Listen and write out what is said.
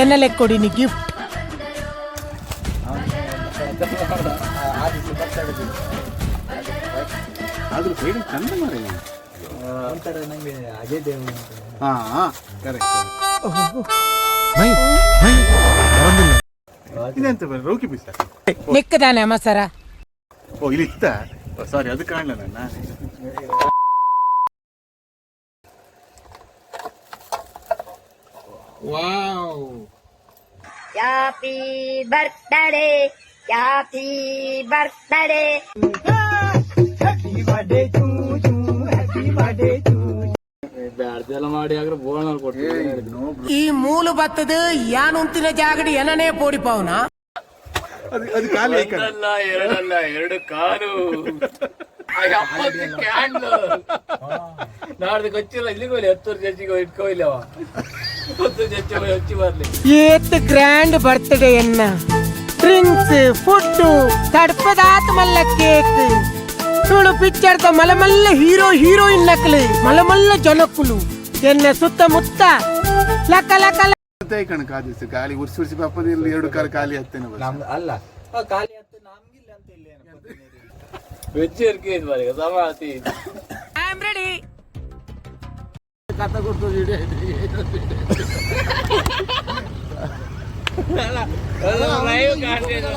ಎನ್ನಲೆ ಕೊಡಿನಿ gift. ಆದ್ರೂ feeling ಚಂದ ಮಾರೆ. ಒಂಥರ ನಂಗೆ ಅಜಯ್ ದೇವ್ ಕರೆಕ್ಟ್. ಇದೆಂತ ರೋಗಿ ಪೀಸ ನಿಕ್ಕದಾನೆ ಮಸರ. ಓ ಇಲ್ಲಿ ಇತ್ತ. ಸಾರಿ ಅದು ಕಾಣಲ್ಲ ನನ್ನ. Wow. Happy birthday, happy birthday. ಬ್ಯಾಡ್ದೆಲ್ಲ ಮಾಡಿ ಆಗ್ರೆ ಬೋಣ ಕೊಡ್ತೀವಿ. ಈ ಮೂಲು ಬತ್ತದ ಯಾನುಂತಿನ ಜಾಗಡಿ ಏನನೇ ಪೋಡಿಪವನ. ಅದು ಖಾಲಿ ಒಂದಲ್ಲ ಎರಡಲ್ಲ ಎರಡು ಕಾಲು ನಾಡ್ದು ಗೊತ್ತಿಲ್ಲ ಇಲ್ಲಿಗೆ ಹೋಗ್ಲಿ 10 ಜಡ್ಜಿಗೆ ಇಟ್ಕೋಯಿಲ್ಲ 10 ಜಡ್ಜಿ ಹಚ್ಚಿ ಬರ್ಲಿ. ಏತ್ ಗ್ರ್ಯಾಂಡ್ ಬರ್ತ್ಡೇ ಎನ್ನ ಡ್ರಿಂಕ್ಸ್ ಫುಡ್ ತಡ್ಪದಾತ ಮಲ್ಲ ಕೇಕ್ చూడు పిక్చర్ తో మలమల్ల హీరో హీరోయిన్ లెక్కలు మలమల్ల జనకులు ఎన్న సుత్త ముత్త లక్క లక్క ಕಾದಿಸ್ತು ಖಾಲಿ ಉರ್ಸಿ ಪಾಪದಲ್ಲಿ 2 ಕಾಲು ಖಾಲಿ ಹತ್ತೇನೆ ಅಲ್ಲ ಖಾಲಿ ಹತ್ತು ನಮ್ಗಿಲ್ಲ ಅಂತ ಇಲ್ಲ ವೆಜ್ ಇರ್ಕೆ ಇದು ಬಾರಿ ಸಮಾತಿ. I am ready. ಕಥ ಕೊಡ್ತದೆ ಲೈವ್ ಕಾಣ್ತೇನೆ.